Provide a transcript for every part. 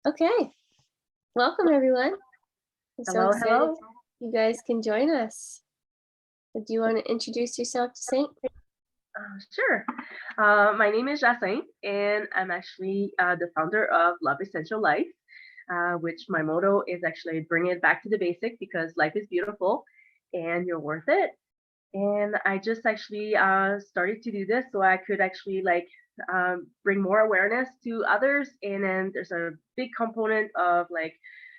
Okay, welcome everyone. I'm so Hello, excited hello. you guys can join us. Do you want to introduce yourself to Saint? Sure. My name is Jacinthe, and I'm actually the founder of Love Essential Life, which my motto is actually bring it back to the basic because life is beautiful and you're worth it. And I just actually started to do this so I could actually bring more awareness to others. And then there's a big component of like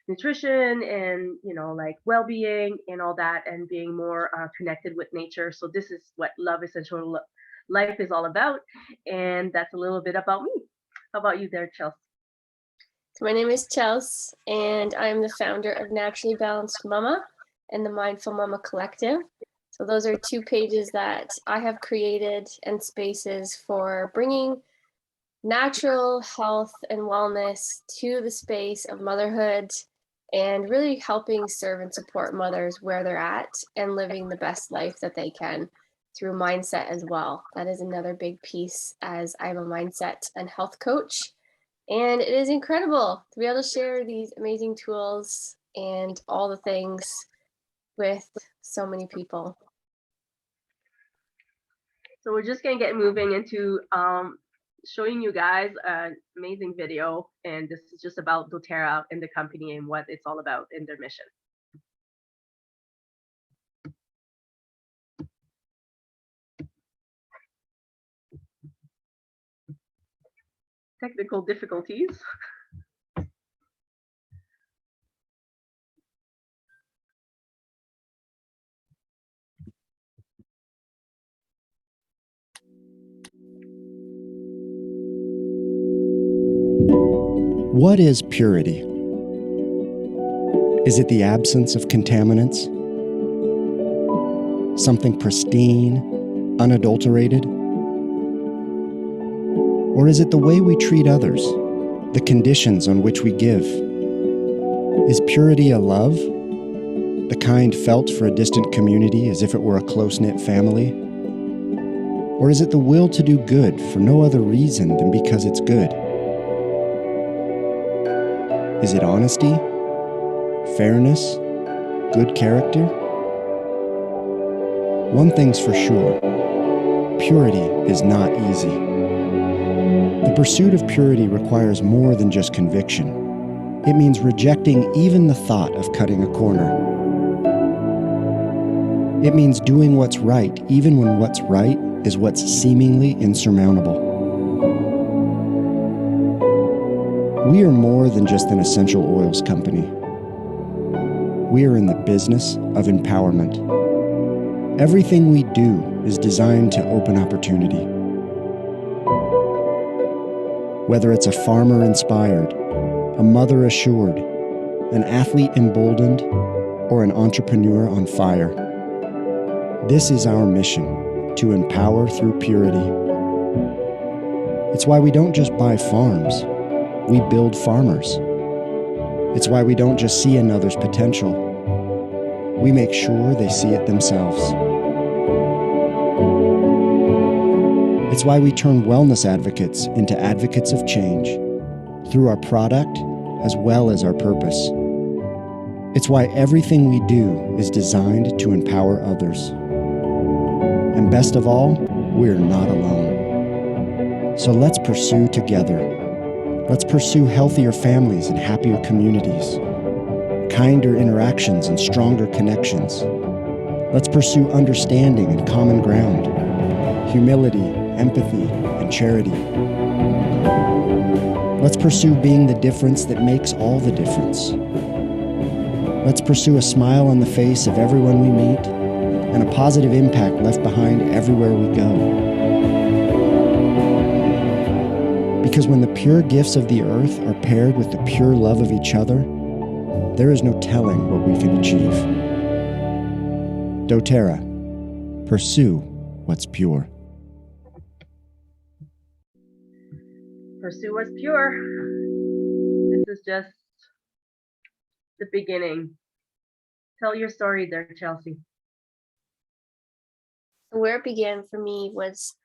nutrition and like well-being and all that, and being more connected with nature. So this is what Love Essential Life is all about, and that's a little bit about me. How about you there, Chelsea? So my name is Chels, and I'm the founder of Naturally Balanced Mama and the Mindful Mama Collective. So those are two pages that I have created and spaces for bringing natural health and wellness to the space of motherhood and really helping serve and support mothers where they're at and living the best life that they can through mindset as well. That is another big piece, as I'm a mindset and health coach. And it is incredible to be able to share these amazing tools and all the things with so many people. So we're just gonna get moving into showing you guys an amazing video, and this is just about doTERRA and the company and what it's all about in their mission. Technical difficulties. What is purity? Is it the absence of contaminants? Something pristine, unadulterated? Or is it the way we treat others, the conditions on which we give? Is purity a love, the kind felt for a distant community as if it were a close-knit family? Or is it the will to do good for no other reason than because it's good? Is it honesty, fairness, good character? One thing's for sure, purity is not easy. The pursuit of purity requires more than just conviction. It means rejecting even the thought of cutting a corner. It means doing what's right even when what's right is what's seemingly insurmountable. We are more than just an essential oils company. We are in the business of empowerment. Everything we do is designed to open opportunity. Whether it's a farmer inspired, a mother assured, an athlete emboldened, or an entrepreneur on fire, this is our mission, to empower through purity. It's why we don't just buy farms. We build farmers. It's why we don't just see another's potential. We make sure they see it themselves. It's why we turn wellness advocates into advocates of change through our product as well as our purpose. It's why everything we do is designed to empower others. And best of all, we're not alone. So let's pursue together. Let's pursue healthier families and happier communities, kinder interactions and stronger connections. Let's pursue understanding and common ground, humility, empathy, and charity. Let's pursue being the difference that makes all the difference. Let's pursue a smile on the face of everyone we meet and a positive impact left behind everywhere we go. Because when the pure gifts of the earth are paired with the pure love of each other, there is no telling what we can achieve. doTERRA, pursue what's pure. Pursue what's pure. This is just the beginning. Tell your story there, Chelsea. Where it began for me was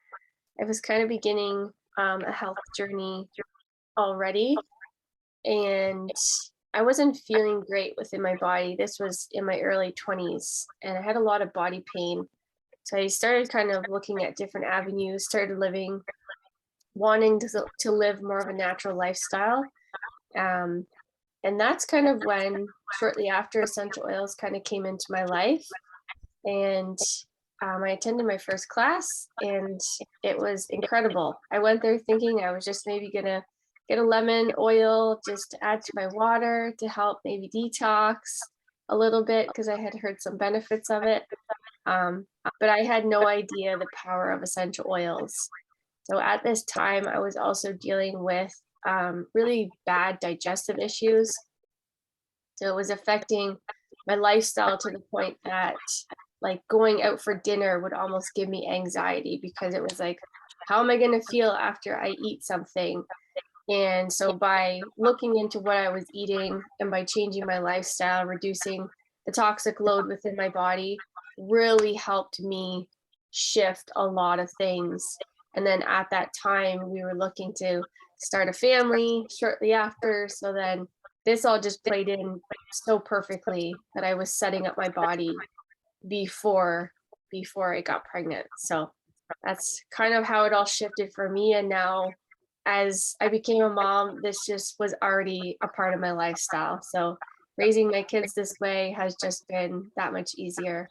I was kind of beginning a health journey already, and I wasn't feeling great within my body. This was in my early 20s, and I had a lot of body pain. So I started kind of looking at different avenues, started wanting to live more of a natural lifestyle. Um, and that's kind of when, shortly after, essential oils kind of came into my life. And I attended my first class, and it was incredible. I went there thinking I was just maybe gonna get a lemon oil just to add to my water to help maybe detox a little bit because I had heard some benefits of it. Um, but I had no idea the power of essential oils. So at this time, I was also dealing with really bad digestive issues. So it was affecting my lifestyle to the point that, like, going out for dinner would almost give me anxiety because it was like, how am I going to feel after I eat something? And so by looking into what I was eating and by changing my lifestyle, reducing the toxic load within my body really helped me shift a lot of things. And then at that time, we were looking to start a family shortly after. So then this all just played in so perfectly that I was setting up my body before I got pregnant. So that's kind of how it all shifted for me. And now as I became a mom, this just was already a part of my lifestyle. So raising my kids this way has just been that much easier.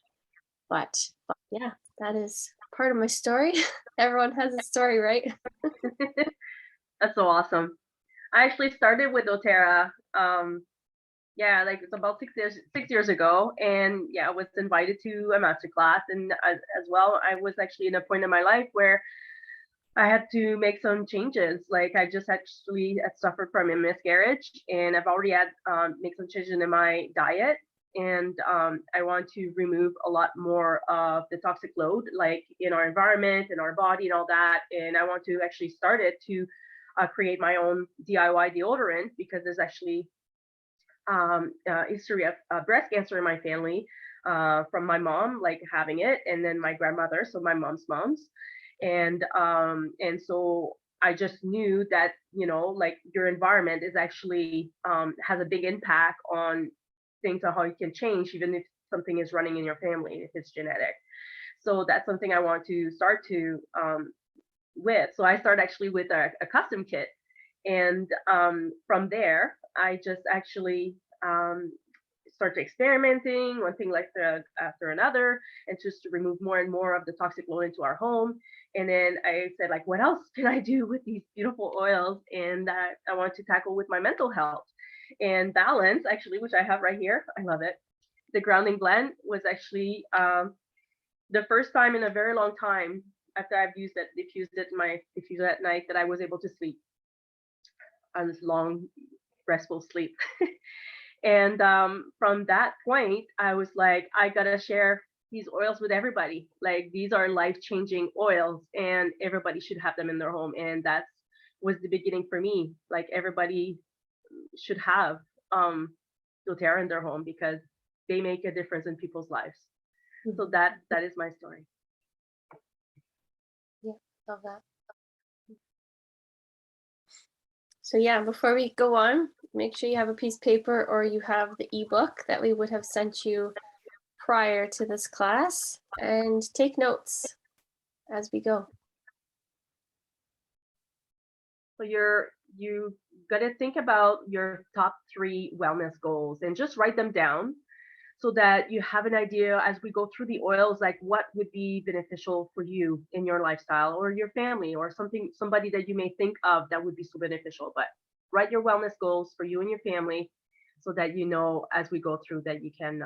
But yeah, that is part of my story. Everyone has a story, right? That's so awesome. I actually started with doTERRA. Yeah, like it's about 6 years ago, and yeah, I was invited to a masterclass, and as well, I was actually in a point in my life where I had to make some changes. Like I just actually had suffered from a miscarriage, and I've already had make some changes in my diet, and I want to remove a lot more of the toxic load, like in our environment, in our body, and all that. And I want to actually start it to create my own DIY deodorant because there's actually history of breast cancer in my family from my mom, like having it, and then my grandmother, so my mom's, and so I just knew that like your environment is actually has a big impact on things on how you can change, even if something is running in your family, if it's genetic. So that's something I want to start to with. So I started actually with a custom kit, and from there I just actually started experimenting one thing like after another, and just to remove more and more of the toxic load into our home. And then I said, like, what else can I do with these beautiful oils, and that I want to tackle with my mental health and balance, actually, which I have right here. I love it. The grounding blend was actually the first time in a very long time after I've used it, diffused at night, that I was able to sleep on this long, restful sleep. And from that point, I was like, I gotta share these oils with everybody. Like these are life-changing oils, and everybody should have them in their home. And that was the beginning for me. Like everybody should have doTERRA in their home because they make a difference in people's lives. So that is my story. Yeah, love that. So yeah, before we go on, make sure you have a piece of paper or you have the ebook that we would have sent you prior to this class, and take notes as we go. So you got to think about your top 3 wellness goals and just write them down so that you have an idea as we go through the oils, like what would be beneficial for you in your lifestyle or your family, or somebody that you may think of that would be so beneficial. But write your wellness goals for you and your family so that you know as we go through that you can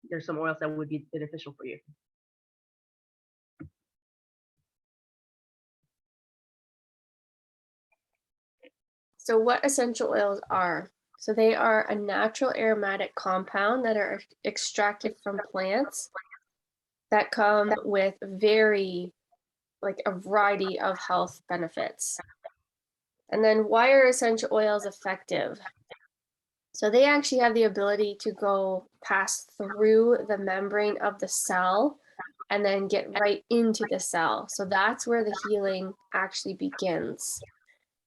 there's some oils that would be beneficial for you. So what essential oils are? So they are a natural aromatic compound that are extracted from plants that come with a variety of health benefits. And then why are essential oils effective? So they actually have the ability to go pass through the membrane of the cell and then get right into the cell. So that's where the healing actually begins.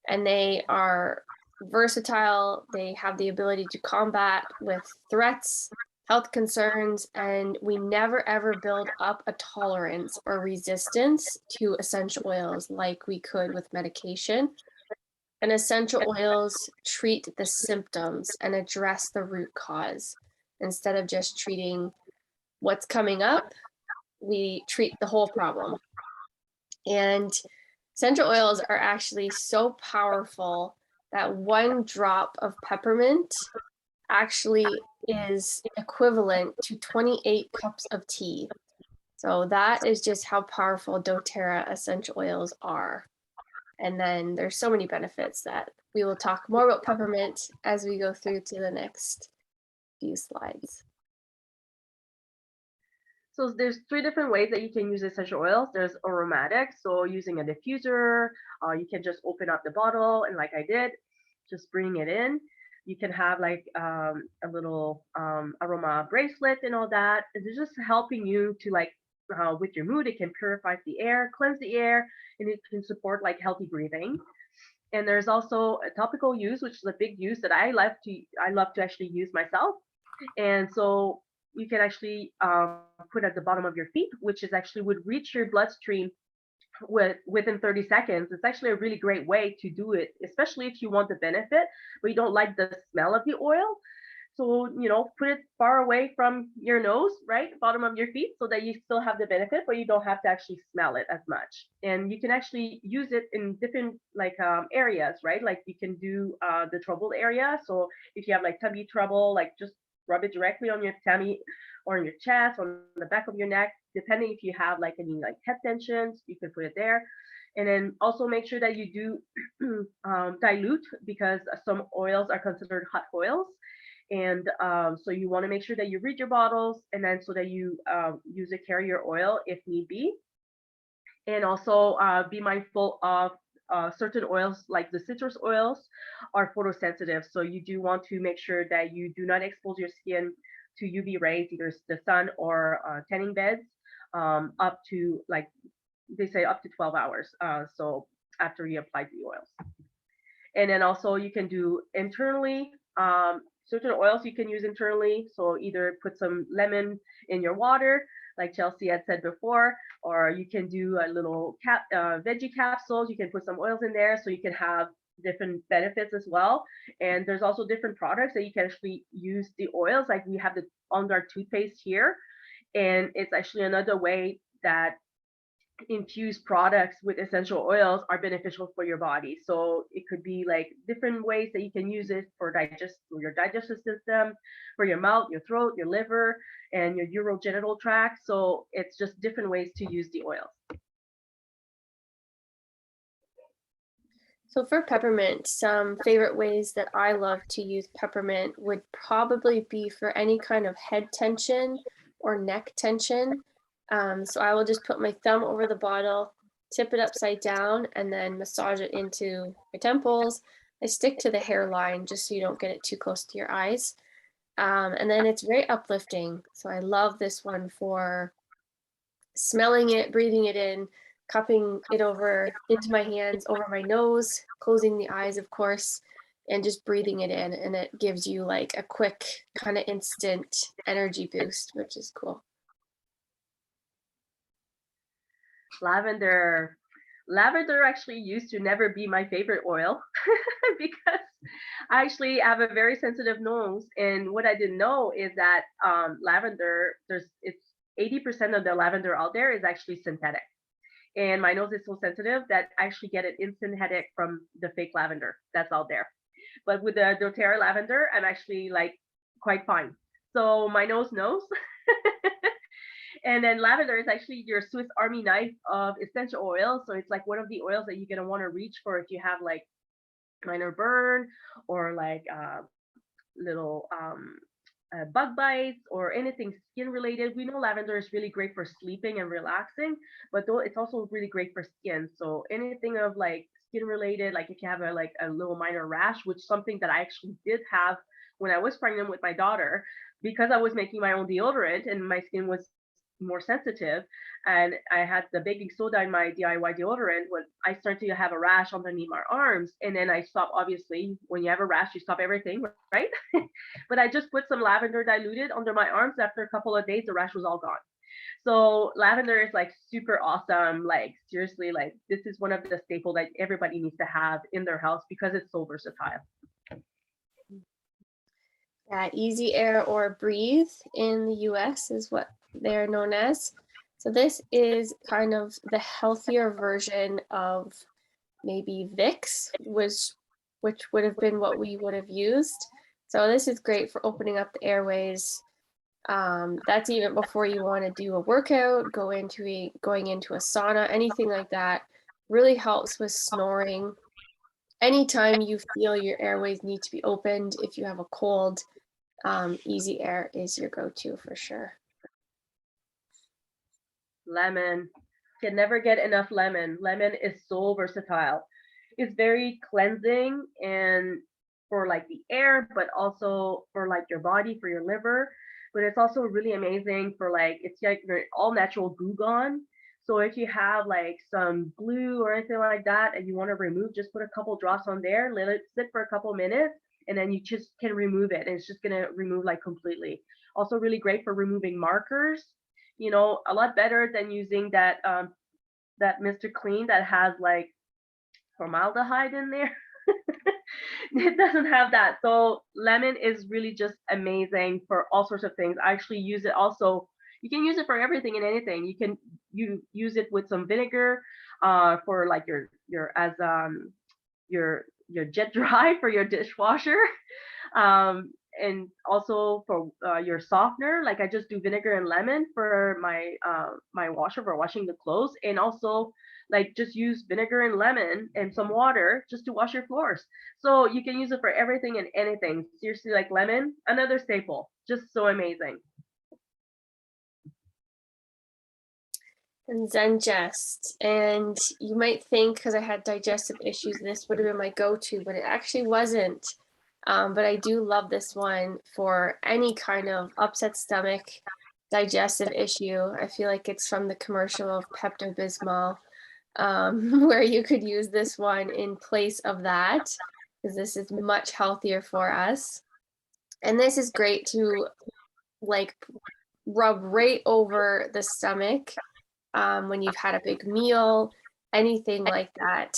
And they are versatile. They have the ability to combat with threats, health concerns, and we never ever build up a tolerance or resistance to essential oils like we could with medication. And essential oils treat the symptoms and address the root cause. Instead of just treating what's coming up, we treat the whole problem. And essential oils are actually so powerful that one drop of peppermint actually is equivalent to 28 cups of tea. So that is just how powerful doTERRA essential oils are. And then there's so many benefits that we will talk more about peppermint as we go through to the next few slides. So there's 3 different ways that you can use essential oils. There's aromatic, so using a diffuser, you can just open up the bottle and like I did, just bring it in. You can have like a little aroma bracelet and all that. It's just helping you to like with your mood. It can purify the air, cleanse the air, and it can support like healthy breathing. And there's also a topical use, which is a big use that I love to actually use myself. And so you can actually put at the bottom of your feet, which is actually would reach your bloodstream within 30 seconds. It's actually a really great way to do it, especially if you want the benefit, but you don't like the smell of the oil. So, put it far away from your nose, right? Bottom of your feet, so that you still have the benefit, but you don't have to actually smell it as much. And you can actually use it in different like areas, right? Like you can do the troubled area. So if you have like tummy trouble, like just rub it directly on your tummy or on your chest, on the back of your neck, depending if you have like any like head tensions, you can put it there. And then also make sure that you do dilute, because some oils are considered hot oils. And so you want to make sure that you read your bottles, and then so that you use a carrier oil if need be. And also be mindful of certain oils, like the citrus oils are photosensitive. So you do want to make sure that you do not expose your skin to UV rays, either the sun or tanning beds, up to like they say up to 12 hours. So after you apply the oils. And then also you can do internally. Certain oils you can use internally. So either put some lemon in your water, like Chelsea had said before, or you can do a little veggie capsules. You can put some oils in there so you can have different benefits as well. And there's also different products that you can actually use the oils. Like we have the On Guard toothpaste here, and it's actually another way that infused products with essential oils are beneficial for your body. So it could be like different ways that you can use it for your digestive system, for your mouth, your throat, your liver, and your urogenital tract. So it's just different ways to use the oils. So for peppermint, some favorite ways that I love to use peppermint would probably be for any kind of head tension or neck tension. So I will just put my thumb over the bottle, tip it upside down, and then massage it into my temples. I stick to the hairline just so you don't get it too close to your eyes. And then it's very uplifting. So I love this one for smelling it, breathing it in, cupping it over into my hands, over my nose, closing the eyes, of course, and just breathing it in. And it gives you like a quick kind of instant energy boost, which is cool. Lavender. Lavender actually used to never be my favorite oil because I actually have a very sensitive nose. And what I didn't know is that lavender, it's 80% of the lavender out there is actually synthetic. And my nose is so sensitive that I actually get an instant headache from the fake lavender that's out there. But with the doTERRA lavender, I'm actually like quite fine. So my nose knows. And then lavender is actually your Swiss Army knife of essential oils. So it's like one of the oils that you're going to want to reach for if you have like minor burn or like little bug bites or anything skin related. We know lavender is really great for sleeping and relaxing, but though it's also really great for skin. So anything of like skin related, like if you have a little minor rash, which is something that I actually did have when I was pregnant with my daughter, because I was making my own deodorant and my skin was more sensitive, and I had the baking soda in my DIY deodorant. When I started to have a rash underneath my arms, and then I stopped. Obviously, when you have a rash, you stop everything, right? But I just put some lavender diluted under my arms. After a couple of days, the rash was all gone. So lavender is like super awesome. Like seriously, like this is one of the staple that everybody needs to have in their house because it's so versatile. Yeah, Easy Air or Breathe in the US is what they're known as. So this is kind of the healthier version of maybe Vicks, which would have been what we would have used. So this is great for opening up the airways. That's even before you want to do a workout, going into a sauna, anything like that. Really helps with snoring. Anytime you feel your airways need to be opened, if you have a cold, Easy Air is your go-to for sure. Lemon. Can never get enough lemon. Lemon is so versatile. It's very cleansing and for like the air, but also for like your body, for your liver. But it's also really amazing for like it's like your all natural goo gone. So if you have like some glue or anything like that and you want to remove, just put a couple drops on there, let it sit for a couple minutes, and then you just can remove it. And it's just gonna remove like completely. Also really great for removing markers, a lot better than using that Mr. Clean that has like formaldehyde in there. It doesn't have that. So lemon is really just amazing for all sorts of things. I actually use it also. You can use it for everything and anything. You use it with some vinegar for like your as your jet dry for your dishwasher. And also for your softener, like I just do vinegar and lemon for my washer for washing the clothes, and also like just use vinegar and lemon and some water just to wash your floors. So you can use it for everything and anything. Seriously, like lemon, another staple, just so amazing. And Zengest. And you might think because I had digestive issues, this would have been my go-to, but it actually wasn't. But I do love this one for any kind of upset stomach, digestive issue. I feel like it's from the commercial of Pepto-Bismol, where you could use this one in place of that, because this is much healthier for us. And this is great to like rub right over the stomach when you've had a big meal, anything like that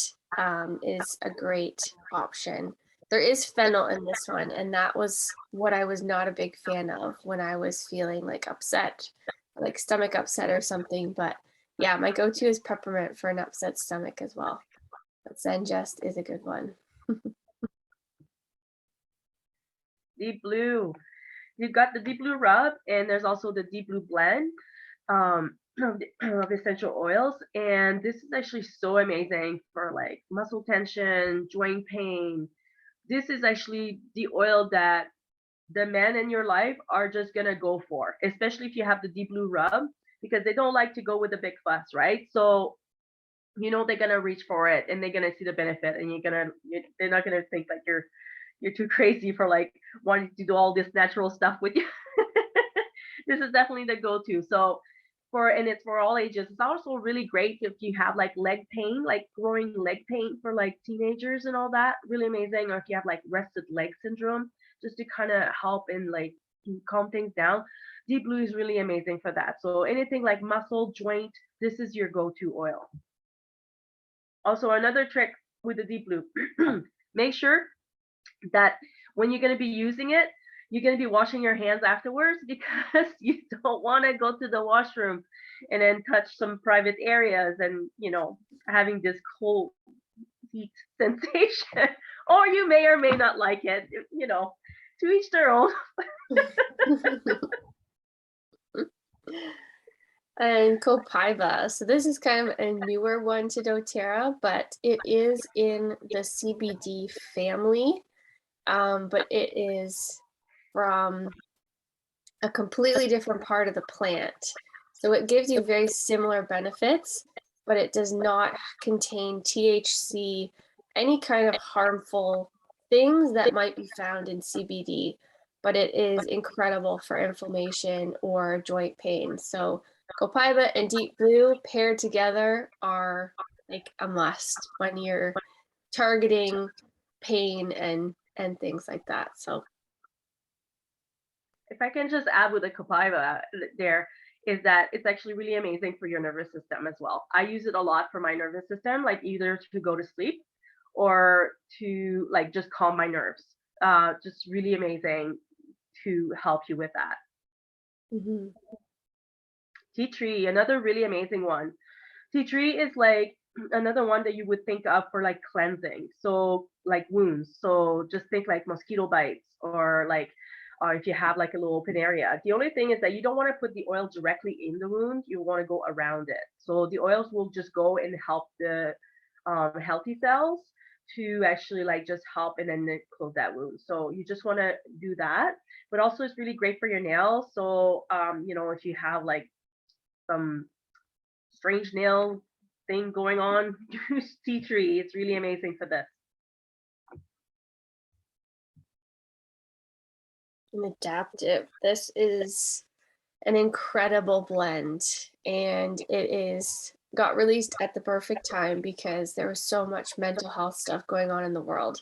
is a great option. There is fennel in this one, and that was what I was not a big fan of when I was feeling like upset, like stomach upset or something. But yeah, my go-to is peppermint for an upset stomach as well. But Zengest is a good one. Deep Blue. You've got the Deep Blue rub, and there's also the Deep Blue blend of essential oils. And this is actually so amazing for like muscle tension, joint pain. This is actually the oil that the men in your life are just gonna go for, especially if you have the Deep Blue rub, because they don't like to go with the big fuss, right? So they're gonna reach for it and they're gonna see the benefit, and they're not gonna think like you're too crazy for like wanting to do all this natural stuff with you. This is definitely the go-to. So and it's for all ages. It's also really great if you have like leg pain, like growing leg pain for like teenagers and all that. Really amazing. Or if you have like rested leg syndrome, just to kind of help and like calm things down. Deep Blue is really amazing for that. So anything like muscle, joint, this is your go-to oil. Also, another trick with the Deep Blue, make sure that when you're going to be using it, you're going to be washing your hands afterwards, because you don't want to go to the washroom and then touch some private areas and having this cold heat sensation. Or you may or may not like it, to each their own. And Copaiba. So this is kind of a newer one to doTERRA, but it is in the CBD family. But it is from a completely different part of the plant. So it gives you very similar benefits, but it does not contain THC, any kind of harmful things that might be found in CBD, but it is incredible for inflammation or joint pain. So copaiba and deep blue paired together are like a must when you're targeting pain and things like that. So If I can just add with the copaiba there, is that it's actually really amazing for your nervous system as well. I use it a lot for my nervous system, like either to go to sleep or to like just calm my nerves. Just really amazing to help you with that. mhm. Tea tree, another really amazing one. Tea tree is like another one that you would think of for like cleansing. So like wounds. So just think like mosquito bites or like if you have like a little open area. The only thing is that you don't want to put the oil directly in the wound. You want to go around it. So the oils will just go and help the healthy cells to actually like just help and then close that wound. So you just want to do that. But also it's really great for your nails. So if you have like some strange nail thing going on, use tea tree. It's really amazing for this. And adaptive. This is an incredible blend, and it is got released at the perfect time because there was so much mental health stuff going on in the world.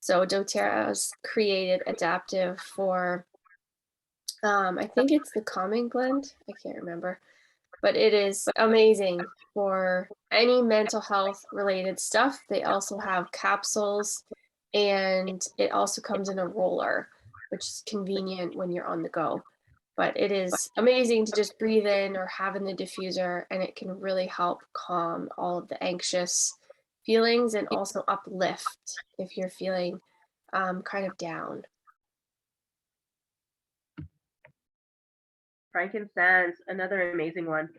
So doTERRA's created adaptive for I think it's the calming blend. I can't remember, but it is amazing for any mental health related stuff. They also have capsules, and it also comes in a roller, which is convenient when you're on the go. But it is amazing to just breathe in or have in the diffuser, and it can really help calm all of the anxious feelings and also uplift if you're feeling kind of down. Frankincense, another amazing one.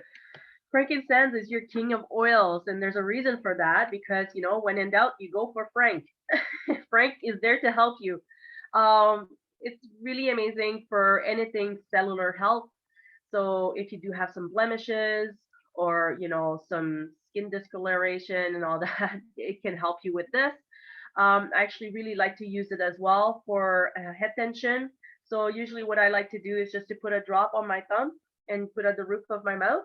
Frankincense is your king of oils, and there's a reason for that because when in doubt, you go for Frank. Frank is there to help you. It's really amazing for anything cellular health. So if you do have some blemishes or some skin discoloration and all that, it can help you with this. I actually really like to use it as well for head tension. So usually what I like to do is just to put a drop on my thumb and put at the roof of my mouth,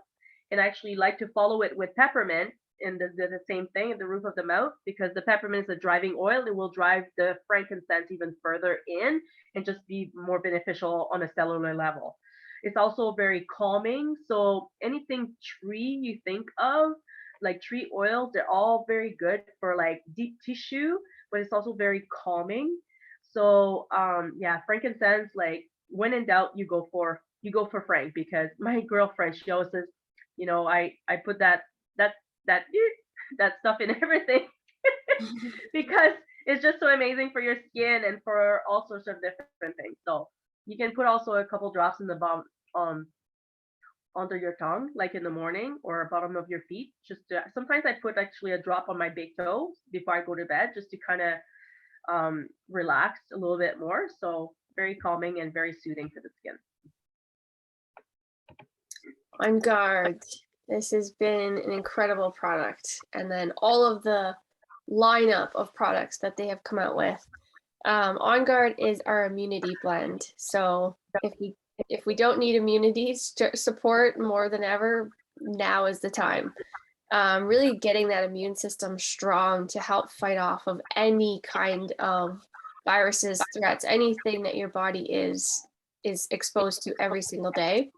and I actually like to follow it with peppermint and the same thing at the roof of the mouth, because the peppermint is a driving oil. It will drive the frankincense even further in and just be more beneficial on a cellular level. It's also very calming. So anything tree you think of, like tree oils, they're all very good for like deep tissue, but it's also very calming. So yeah, frankincense, like when in doubt, you go for Frank, because my girlfriend, she always says, I put that that stuff in everything because it's just so amazing for your skin and for all sorts of different things. So you can put also a couple drops in the bottom um under your tongue, like in the morning, or bottom of your feet. Sometimes I put actually a drop on my big toe before I go to bed, just to kind of relax a little bit more. So very calming and very soothing to the skin. On Guard, this has been an incredible product. And then all of the lineup of products that they have come out with. On Guard is our immunity blend. So if we don't need immunity support more than ever, now is the time. Really getting that immune system strong to help fight off of any kind of viruses, threats, anything that your body is exposed to every single day.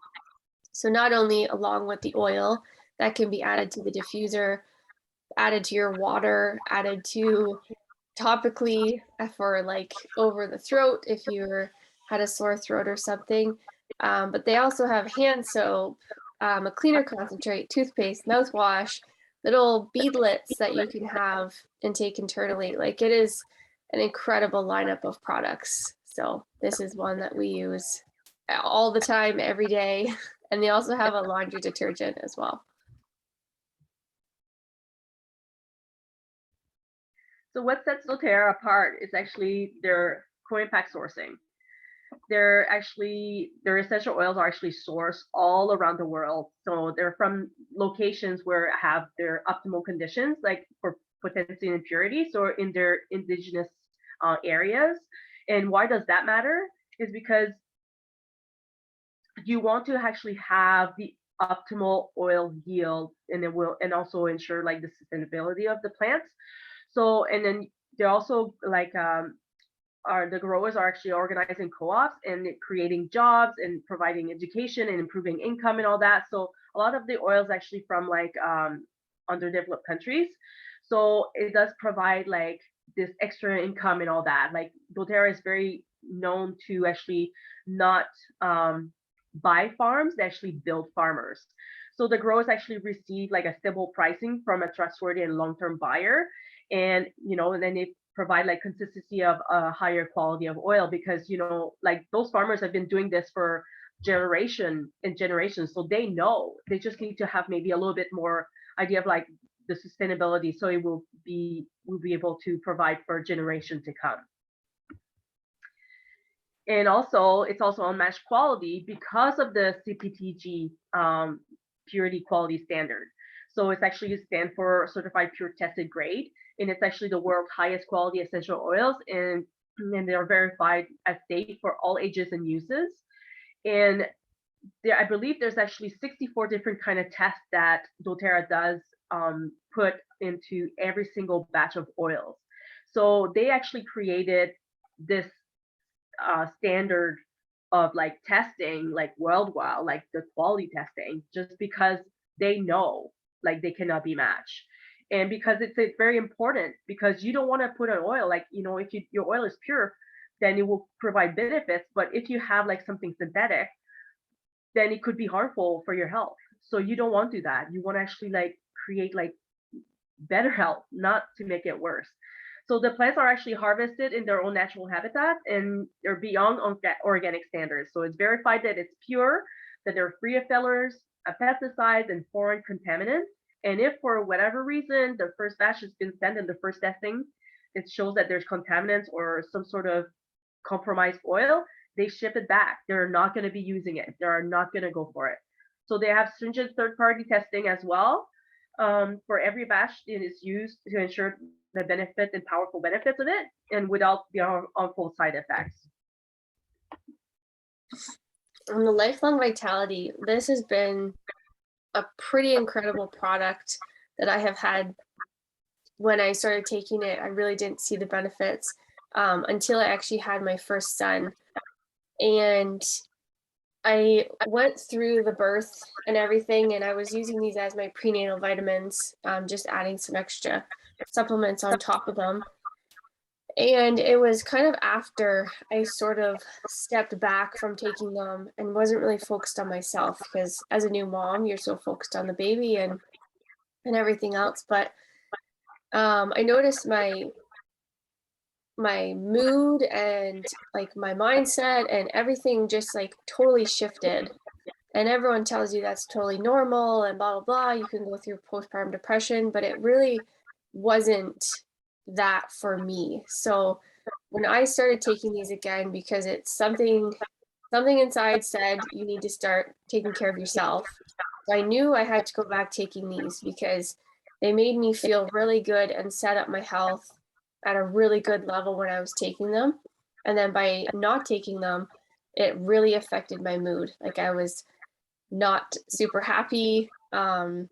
So not only along with the oil that can be added to the diffuser, added to your water, added to topically for like over the throat if you had a sore throat or something. But they also have hand soap, a cleaner concentrate, toothpaste, mouthwash, little beadlets that you can have and take internally. Like it is an incredible lineup of products. So this is one that we use all the time, every day. And they also have a laundry detergent as well. So what sets doTERRA apart is actually their co-impact sourcing. Their essential oils are actually sourced all around the world. So they're from locations where have their optimal conditions, like for potency and purity, so in their indigenous areas. And why does that matter? Is because you want to actually have the optimal oil yield, and it will and also ensure like the sustainability of the plants. So and then they're also like are the growers are actually organizing co-ops and creating jobs and providing education and improving income and all that. So a lot of the oil is actually from like underdeveloped countries. So it does provide like this extra income and all that. Like doTERRA is very known to actually not buy farms, they actually build farmers. So the growers actually receive like a stable pricing from a trustworthy and long-term buyer. And and then they provide like consistency of a higher quality of oil, because like those farmers have been doing this for generation and generations, so they know. They just need to have maybe a little bit more idea of like the sustainability, so it will be able to provide for a generation to come. And also it's also unmatched quality because of the CPTG purity quality standard. So it's actually stand for certified pure tested grade, and it's actually the world's highest quality essential oils, and they are verified as safe for all ages and uses. And I believe there's actually 64 different kind of tests that doTERRA does put into every single batch of oils. So they actually created this standard of like testing, like worldwide, like the quality testing, just because they know like they cannot be matched. And because it's very important, because you don't want to put an oil like, if your oil is pure, then it will provide benefits. But if you have like something synthetic, then it could be harmful for your health. So you don't want to do that. You want to actually like create like better health, not to make it worse. So the plants are actually harvested in their own natural habitat, and they're beyond organic standards. So it's verified that it's pure, that they're free of fillers, pesticides, and foreign contaminants. And if for whatever reason the first batch has been sent in the first testing, it shows that there's contaminants or some sort of compromised oil, they ship it back. They're not going to be using it. They're not going to go for it. So they have stringent third-party testing as well. For every batch, it is used to ensure the benefits and powerful benefits of it, and without the harmful side effects. On the lifelong vitality, this has been a pretty incredible product that I have had. When I started taking it, I really didn't see the benefits until I actually had my first son. And I went through the birth and everything, and I was using these as my prenatal vitamins, just adding some extra supplements on top of them. And it was kind of after I sort of stepped back from taking them and wasn't really focused on myself, because as a new mom, you're so focused on the baby and everything else. But I noticed my mood and like my mindset and everything just like totally shifted. And everyone tells you that's totally normal and blah, blah, blah. You can go through postpartum depression, but it really wasn't that for me. So when I started taking these again, because it's something inside said you need to start taking care of yourself. So I knew I had to go back taking these because they made me feel really good and set up my health at a really good level when I was taking them. And then by not taking them, it really affected my mood. Like I was not super happy. I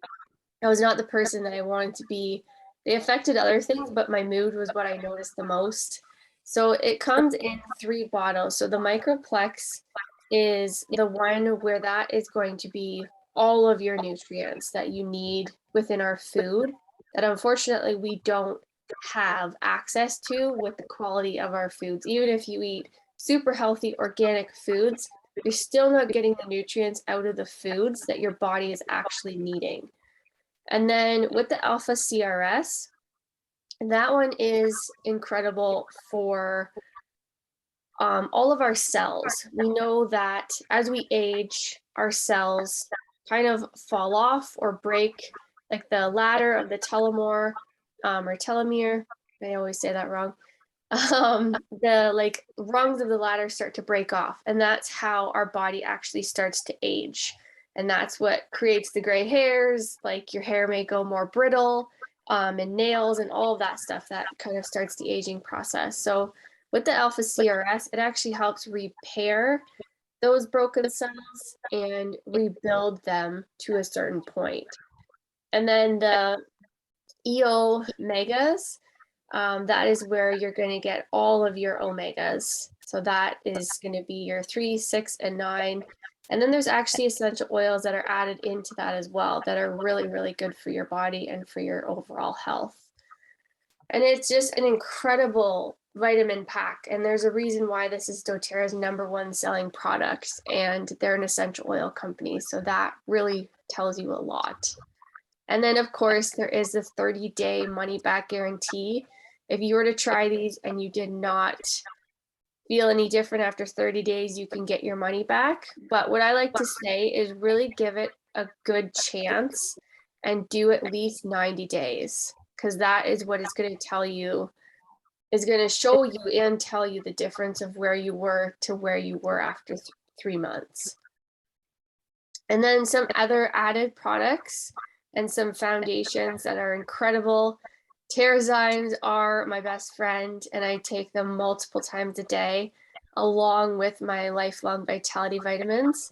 was not the person that I wanted to be. They affected other things, but my mood was what I noticed the most. So it comes in 3 bottles. So the Microplex is the one where that is going to be all of your nutrients that you need within our food that unfortunately we don't have access to with the quality of our foods. Even if you eat super healthy organic foods, you're still not getting the nutrients out of the foods that your body is actually needing. And then with the Alpha CRS, that one is incredible for all of our cells. We know that as we age, our cells kind of fall off or break, like the ladder of the telomere or telomere. I always say that wrong. The like rungs of the ladder start to break off, and that's how our body actually starts to age. And that's what creates the gray hairs. Like your hair may go more brittle, and nails and all of that stuff that kind of starts the aging process. So with the Alpha CRS, it actually helps repair those broken cells and rebuild them to a certain point. And then the EO megas, that is where you're going to get all of your omegas. So that is going to be your 3, 6, and 9. And then there's actually essential oils that are added into that as well that are really, really good for your body and for your overall health. And it's just an incredible vitamin pack. And there's a reason why this is doTERRA's #1 selling product. And they're an essential oil company. So that really tells you a lot. And then, of course, there is the 30-day money-back guarantee. If you were to try these and you did not feel any different after 30 days, you can get your money back. But what I like to say is really give it a good chance and do at least 90 days, because that is what it's going to tell you, is going to show you and tell you the difference of where you were to where you were after 3 months. And then some other added products and some foundations that are incredible. Terrazymes are my best friend, and I take them multiple times a day, along with my lifelong vitality vitamins.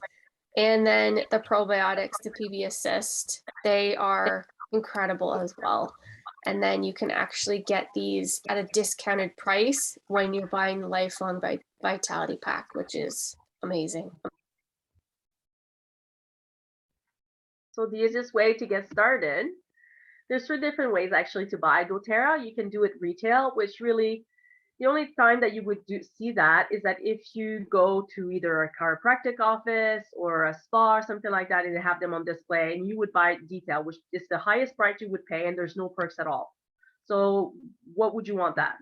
And then the probiotics, the PB Assist, they are incredible as well. And then you can actually get these at a discounted price when you're buying the lifelong vitality pack, which is amazing. So the easiest way to get started, there's 3 different ways actually to buy doTERRA. You can do it retail, which really the only time that you would see that is that if you go to either a chiropractic office or a spa or something like that, and they have them on display, and you would buy detail, which is the highest price you would pay, and there's no perks at all. So what would you want that?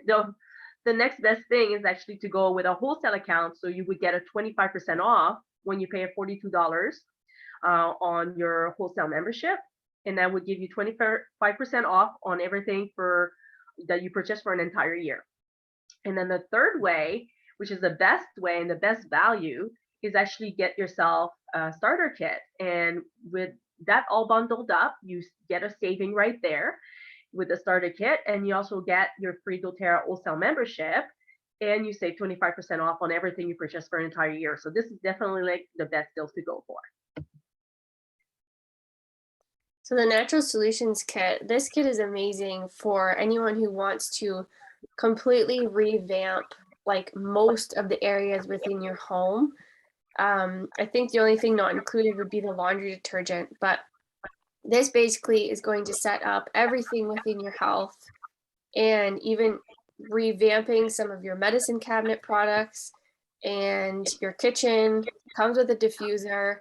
The next best thing is actually to go with a wholesale account. So you would get a 25% off when you pay $42 on your wholesale membership. And that would give you 25% off on everything that you purchase for an entire year. And then the third way, which is the best way and the best value, is actually get yourself a starter kit. And with that all bundled up, you get a saving right there with the starter kit. And you also get your free doTERRA wholesale membership. And you save 25% off on everything you purchase for an entire year. So this is definitely like the best deals to go for. So the Natural Solutions Kit, this kit is amazing for anyone who wants to completely revamp like most of the areas within your home. I think the only thing not included would be the laundry detergent, but this basically is going to set up everything within your health and even revamping some of your medicine cabinet products and your kitchen. Comes with a diffuser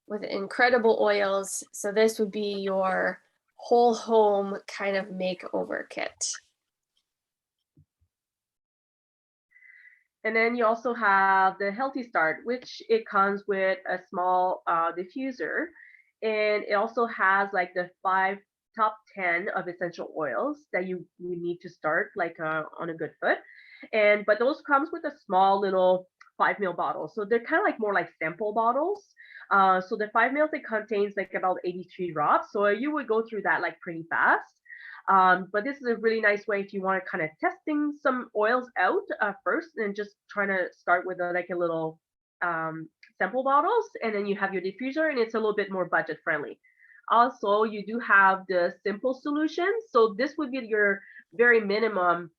with incredible oils. So this would be your whole home kind of makeover kit. And then you also have the Healthy Start, which it comes with a small diffuser. And it also has like the top 10 of essential oils that you need to start like on a good foot. But those comes with a small little 5 ml bottle. So they're kind of like more like sample bottles. So the 5 ml, it contains like about 83 drops. So you would go through that like pretty fast. But this is a really nice way if you want to kind of testing some oils out first, and just trying to start with like a little sample bottles, and then you have your diffuser, and it's a little bit more budget friendly. Also, you do have the simple solutions. So this would be your very minimum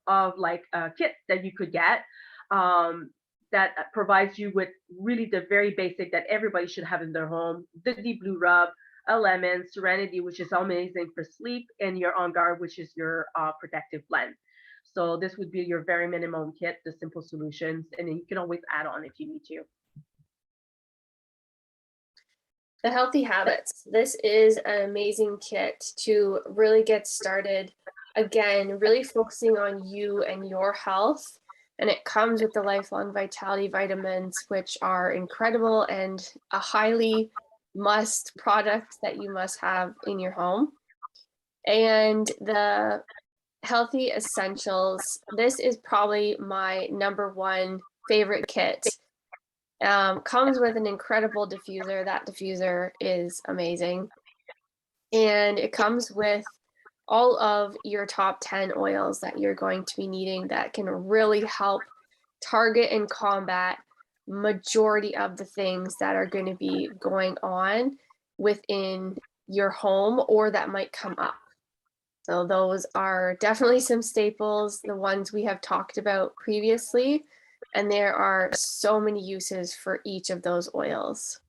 of like a kit that you could get that provides you with really the very basic that everybody should have in their home: the deep blue rub, a lemon, Serenity, which is amazing for sleep, and your On Guard, which is your protective blend. So this would be your very minimum kit, the simple solutions, and then you can always add on if you need to. The Healthy Habits. This is an amazing kit to really get started. Again, really focusing on you and your health. And it comes with the lifelong vitality vitamins, which are incredible and a highly must product that you must have in your home. And the Healthy Essentials, this is probably my #1 favorite kit. Comes with an incredible diffuser. That diffuser is amazing. And it comes with all of your top 10 oils that you're going to be needing that can really help target and combat majority of the things that are going to be going on within your home or that might come up. So those are definitely some staples, the ones we have talked about previously, and there are so many uses for each of those oils.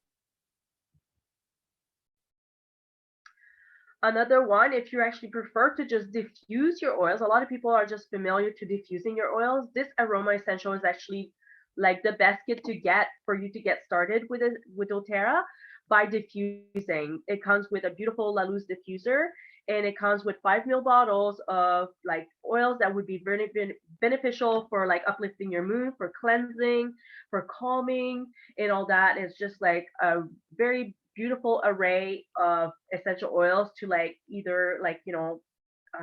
Another one, if you actually prefer to just diffuse your oils, a lot of people are just familiar to diffusing your oils. This aroma essential is actually like the best kit to get for you to get started with doTERRA by diffusing. It comes with a beautiful La Luz diffuser, and it comes with 5 ml bottles of like oils that would be very beneficial for like uplifting your mood, for cleansing, for calming, and all that. It's just like a very beautiful array of essential oils to like either like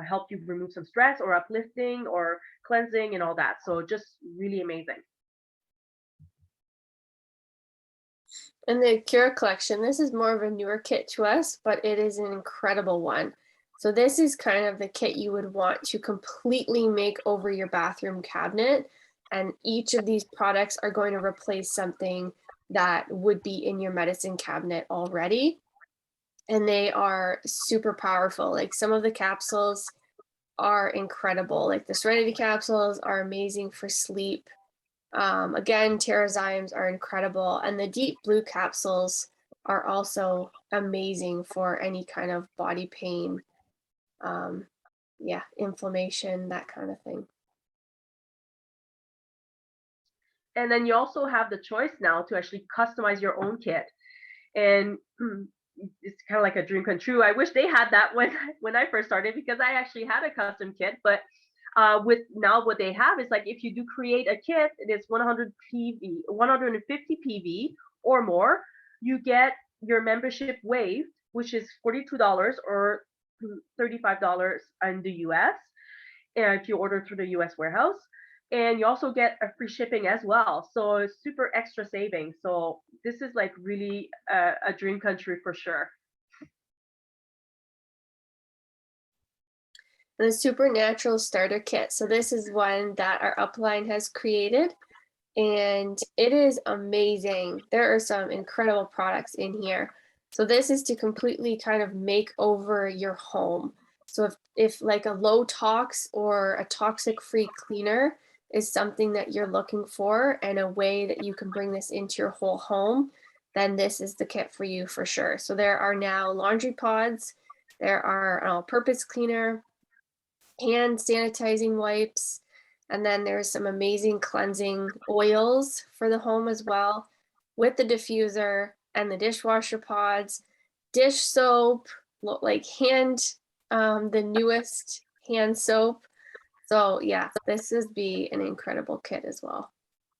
help you remove some stress or uplifting or cleansing and all that. So just really amazing. And the Cura collection, this is more of a newer kit to us, but it is an incredible one. So this is kind of the kit you would want to completely make over your bathroom cabinet. And each of these products are going to replace something that would be in your medicine cabinet already. And they are super powerful. Like some of the capsules are incredible. Like the Serenity capsules are amazing for sleep. Again, Terrazymes are incredible. And the Deep Blue capsules are also amazing for any kind of body pain, yeah, inflammation, that kind of thing. And then you also have the choice now to actually customize your own kit. And it's kind of like a dream come true. I wish they had that when I first started, because I actually had a custom kit. But with now what they have is like if you do create a kit, it is 100 PV, 150 PV or more, you get your membership waived, which is $42 or $35 in the US, if you order through the US warehouse. And you also get a free shipping as well. So it's super extra saving. So this is like really a dream country for sure. And the Supernatural Starter Kit. So this is one that our upline has created, and it is amazing. There are some incredible products in here. So this is to completely kind of make over your home. So if like a low tox or a toxic free cleaner is something that you're looking for and a way that you can bring this into your whole home, then this is the kit for you for sure. So there are now laundry pods, there are an all-purpose cleaner, hand sanitizing wipes, and then there's some amazing cleansing oils for the home as well, with the diffuser and the dishwasher pods, dish soap, like the newest hand soap. So yeah, this would be an incredible kit as well.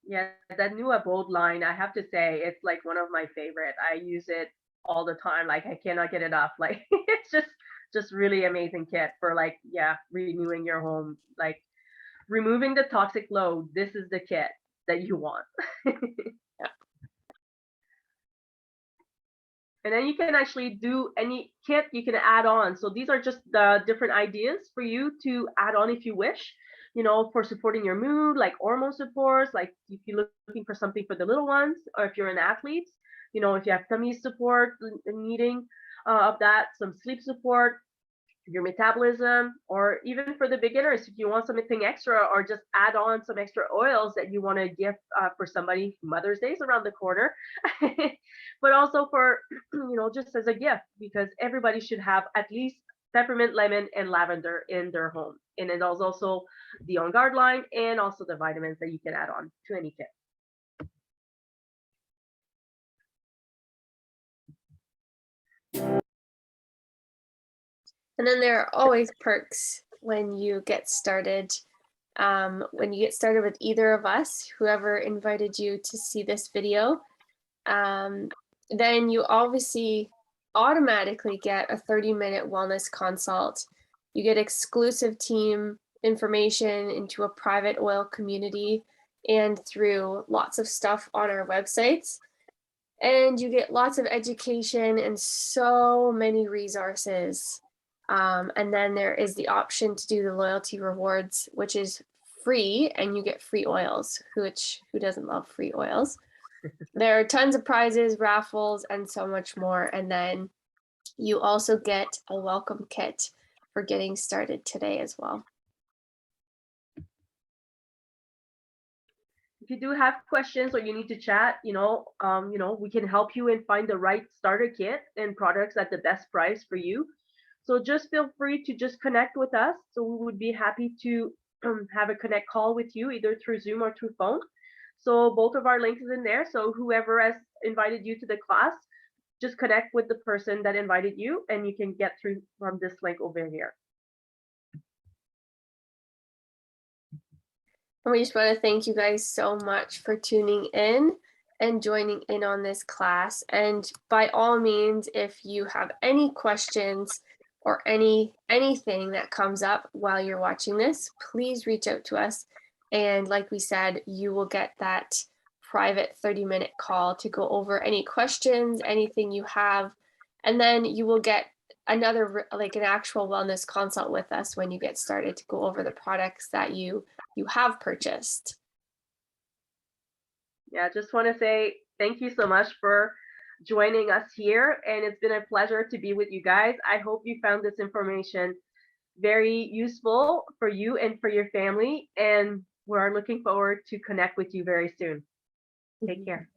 Yeah, that new Abode line, I have to say, it's like one of my favorite. I use it all the time. Like I cannot get it off. Like it's just really amazing kit for like, yeah, renewing your home, like removing the toxic load. This is the kit that you want. Yeah. And then you can actually do any kit you can add on. So these are just the different ideas for you to add on if you wish, for supporting your mood, like hormone supports, like if you're looking for something for the little ones, or if you're an athlete, if you have tummy support needing of that, some sleep support, your metabolism, or even for the beginners, if you want something extra or just add on some extra oils that you want to gift for somebody. Mother's Day is around the corner. But also for just as a gift, because everybody should have at least peppermint, lemon, and lavender in their home. And it is also the On Guard line, and also the vitamins that you can add on to any kit. And then there are always perks when you get started. When you get started with either of us, whoever invited you to see this video, then you obviously automatically get a 30-minute wellness consult. You get exclusive team information into a private oil community and through lots of stuff on our websites. And you get lots of education and so many resources. And then there is the option to do the loyalty rewards, which is free, and you get free oils, who doesn't love free oils? There are tons of prizes, raffles, and so much more. And then you also get a welcome kit for getting started today as well. If you do have questions or you need to chat, we can help you and find the right starter kit and products at the best price for you. So just feel free to just connect with us. So we would be happy to have a connect call with you either through Zoom or through phone. So both of our links is in there. So whoever has invited you to the class, just connect with the person that invited you and you can get through from this link over here. And we just want to thank you guys so much for tuning in and joining in on this class. And by all means, if you have any questions or anything that comes up while you're watching this, please reach out to us. And like we said, you will get that private 30-minute call to go over any questions, anything you have, and then you will get another like an actual wellness consult with us when you get started to go over the products that you have purchased. Yeah, just want to say thank you so much for joining us here. And it's been a pleasure to be with you guys. I hope you found this information very useful for you and for your family. And we're looking forward to connect with you very soon. Take care.